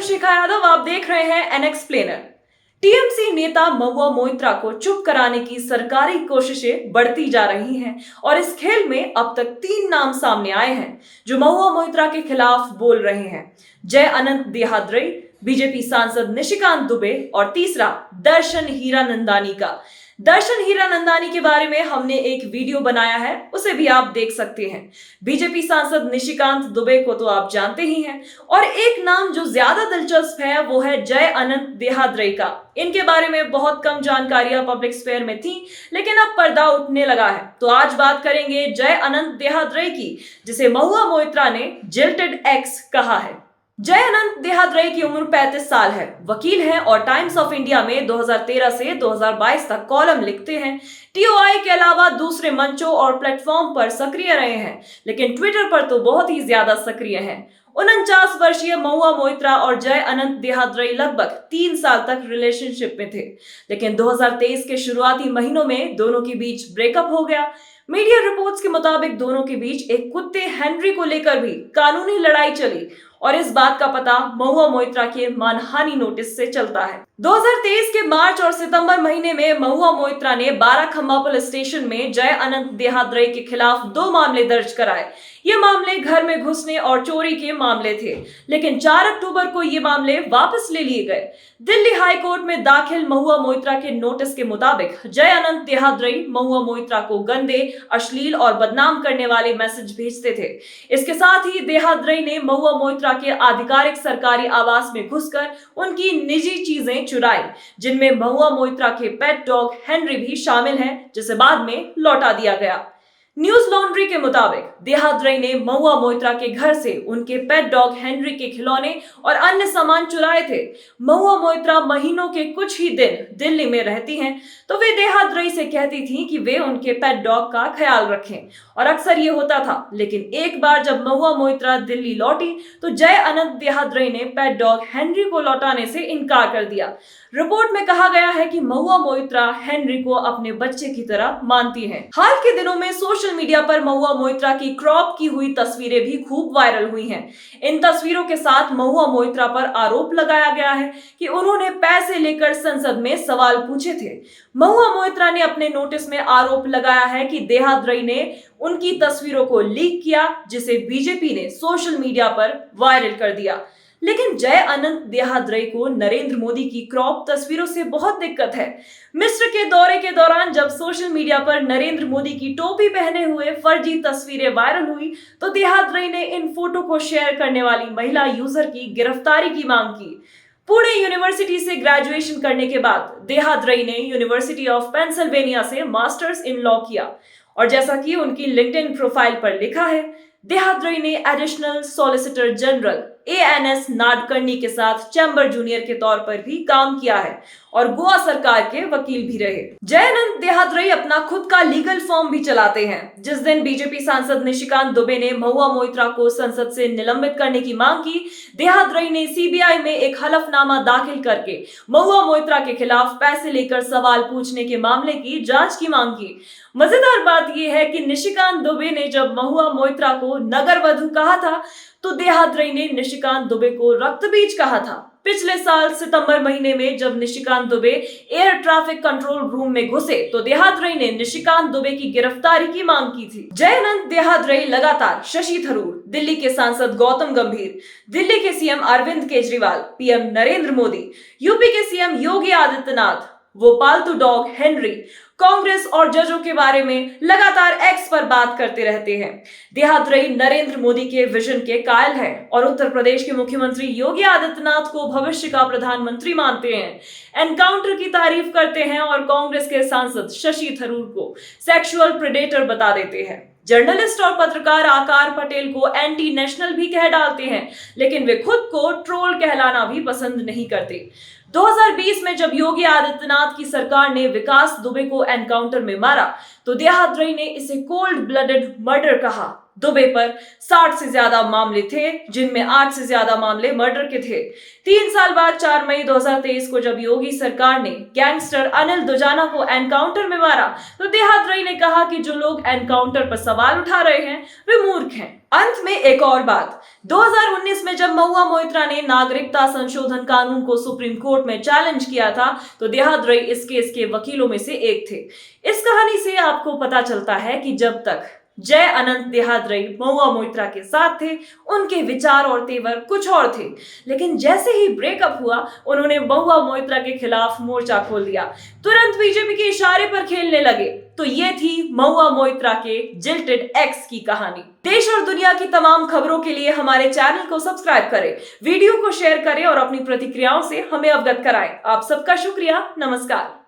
हूं शिखा यादव। आप देख रहे हैं एन एक्सप्लेनर। टीएमसी नेता महुआ मोइत्रा को चुप कराने की सरकारी कोशिशें बढ़ती जा रही हैं और इस खेल में अब तक 3 नाम सामने आए हैं जो महुआ मोइत्रा के खिलाफ बोल रहे हैं। जय अनंत देहाद्रई, बीजेपी सांसद निशिकांत दुबे और तीसरा दर्शन हीरानंदानी का। दर्शन हीरानंदानी के बारे में हमने एक वीडियो बनाया है, उसे भी आप देख सकते हैं। बीजेपी सांसद निशिकांत दुबे को तो आप जानते ही हैं और एक नाम जो ज्यादा दिलचस्प है वो है जय अनंत देहाद्रई का। इनके बारे में बहुत कम जानकारियां पब्लिक स्फेयर में थी, लेकिन अब पर्दा उठने लगा है। तो आज बात करेंगे जय अनंत देहाद्रई की, जिसे महुआ मोइत्रा ने जिल्टेड एक्स कहा है। जय अनंत देहाद्रई की उम्र 35 साल है, वकील हैं और टाइम्स ऑफ इंडिया में 2013 से 2022 तक कॉलम लिखते हैं। टीओआई के अलावा दूसरे मंचों और प्लेटफॉर्म पर सक्रिय रहे हैं, लेकिन ट्विटर पर तो बहुत ही ज्यादा सक्रिय हैं। 49 वर्षीय महुआ मोइत्रा और जय अनंत देहाद्रई लगभग 3 साल तक रिलेशनशिप में थे, लेकिन 2023 के शुरुआती महीनों में दोनों के बीच ब्रेकअप हो गया। मीडिया रिपोर्ट्स के मुताबिक दोनों के बीच एक कुत्ते हेनरी को लेकर भी कानूनी लड़ाई चली और इस बात का पता महुआ मोइत्रा के मानहानि नोटिस से चलता है। 2023 के मार्च और सितंबर महीने में महुआ मोइत्रा ने बाराखम्मा पुलिस स्टेशन में जय अनंत देहाद्रई के खिलाफ 2 मामले दर्ज कराए। ये मामले घर में घुसने और चोरी के मामले थे, लेकिन 4 अक्टूबर को ये मामले वापस ले लिए गए। दिल्ली हाई कोर्ट में दाखिल महुआ मोइत्रा के नोटिस के मुताबिक जय अनंत देहाद्रई महुआ मोइत्रा को गंदे, अश्लील और बदनाम करने वाले मैसेज भेजते थे। इसके साथ ही देहाद्रई ने महुआ मोइत्रा के आधिकारिक सरकारी आवास में घुसकर उनकी निजी चीजें चुराई, जिनमें महुआ मोइत्रा के पेट डॉग हेनरी भी शामिल हैं, जिसे बाद में लौटा दिया गया। न्यूज लॉन्ड्री के मुताबिक देहाद्रई ने महुआ मोइत्रा के घर से उनके पेट डॉग हेनरी के खिलौने और अन्य सामान चुराए थे। महुआ मोइत्रा महीनों के कुछ ही दिन दिल्ली में रहती हैं, तो वे देहाद्रई से कहती थीं कि वे उनके पेट डॉग का ख्याल रखें, और अक्सर ये होता था। लेकिन एक बार जब महुआ मोइत्रा दिल्ली लौटी तो जय अनंत देहाद्रई ने पेट डॉग हेनरी को लौटाने से इनकार कर दिया। रिपोर्ट में कहा गया है कि महुआ मोइत्रा हेनरी को अपने बच्चे की तरह मानती हैं। हाल के दिनों में सोशल मीडिया पर महुआ मोइत्रा की क्रॉप की हुई तस्वीरें भी खूब वायरल हुई हैं। इन तस्वीरों के साथ महुआ मोइत्रा पर आरोप लगाया गया है कि उन्होंने पैसे लेकर संसद में सवाल पूछे थे। महुआ मोइत्रा ने अपने नोटिस में आरोप लगाया है कि देहाद्रई ने उनकी तस्वीरों को लीक किया, जिसे बीजेपी ने सोशल मीडिया पर वायरल कर दिया। लेकिन जय अनंत देहाद्रई को नरेंद्र मोदी की क्रॉप तस्वीरों से बहुत दिक्कत है। मिस्र के दौरे के दौरान जब सोशल मीडिया पर नरेंद्र मोदी की टोपी पहने हुए फर्जी तस्वीरें वायरल हुई तो देहाद्रई ने इन फोटो को शेयर करने वाली महिला यूजर की गिरफ्तारी की मांग की। पुणे यूनिवर्सिटी से ग्रेजुएशन करने के बाद देहाद्रई ने यूनिवर्सिटी ऑफ पेंसिल्वेनिया से मास्टर्स इन लॉ किया, और जैसा कि उनकी लिंक्डइन प्रोफाइल पर लिखा है, देहाद्रई ने additional solicitor general ANS Nadkarni के साथ चैम्बर जूनियर के तौर पर भी काम किया है और गोवा सरकार के वकील भी रहे। जय अनंत देहाद्रई अपना खुद का लीगल फर्म भी चलाते हैं। जिस दिन बीजेपी सांसद निशिकांत दुबे ने महुआ मोइत्रा को संसद से निलंबित करने की मांग की, देहाद्रई ने सीबीआई में एक हलफनामा दाखिल करके महुआ मोइत्रा के खिलाफ पैसे लेकर सवाल पूछने के मामले की जांच की मांग की। मजेदार बात यह है कि निशिकांत दुबे ने जब महुआ मोइत्रा को नगर वधु कहा था तो देहाद्रई ने निशिकांत दुबे को रक्तबीज कहा था। पिछले साल सितंबर महीने में जब Nishikant Dubey air traffic control room में घुसे तो देहाद्रई ने निशिकांत दुबे की गिरफ्तारी की मांग की थी। जय अनंत देहाद्रई लगातार शशि थरूर, दिल्ली के सांसद गौतम गंभीर, दिल्ली के CM Arvind Kejriwal, PM Narendra Modi, UP के सीएम योगी आदित्यनाथ, वो पालतू डॉग हेनरी, कांग्रेस और जजों के बारे में लगातार एक्स पर बात करते रहते हैं। देहाद्रई नरेंद्र मोदी के विजन के कायल है और उत्तर प्रदेश के मुख्यमंत्री योगी आदित्यनाथ को भविष्य का प्रधानमंत्री मानते हैं। एनकाउंटर की तारीफ करते हैं और कांग्रेस के सांसद शशि थरूर को सेक्सुअल प्रेडेटर बता देते हैं। जर्नलिस्ट और पत्रकार आकार पटेल को एंटी नेशनल भी कह डालते हैं, लेकिन वे खुद को ट्रोल कहलाना भी पसंद नहीं करते। 2020 में जब योगी आदित्यनाथ की सरकार ने विकास दुबे को एनकाउंटर में मारा तो देहाद्रई ने इसे कोल्ड ब्लडेड मर्डर कहा। दुबे पर 60 से ज्यादा मामले थे, जिनमें 8 से ज्यादा मामले मर्डर के थे। 3 साल बाद 4 मई 2023 को जब योगी सरकार ने गैंगस्टर अनिल दुजाना को एनकाउंटर में मारा, तो देहाद्री ने कहा कि जो लोग एनकाउंटर पर सवाल उठा रहे हैं वे मूर्ख हैं। अंत में एक और बात, 2019 में जब महुआ मोइत्रा ने नागरिकता संशोधन कानून को सुप्रीम कोर्ट में चैलेंज किया था, तो देहाद्री इस केस के वकीलों में से एक थे। इस कहानी से आपको पता चलता है कि जब तक जय अनंत देहाद्री महुआ मोइत्रा के साथ थे, उनके विचार और तेवर कुछ और थे, लेकिन जैसे ही ब्रेकअप हुआ, उन्होंने महुआ मोइत्रा के खिलाफ मोर्चा खोल दिया, तुरंत बीजेपी के इशारे पर खेलने लगे। तो ये थी महुआ मोइत्रा के जिल्टेड एक्स की कहानी। देश और दुनिया की तमाम खबरों के लिए हमारे चैनल को सब्सक्राइब करें, वीडियो को शेयर करें और अपनी प्रतिक्रियाओं से हमें अवगत कराएं। आप सबका शुक्रिया। नमस्कार।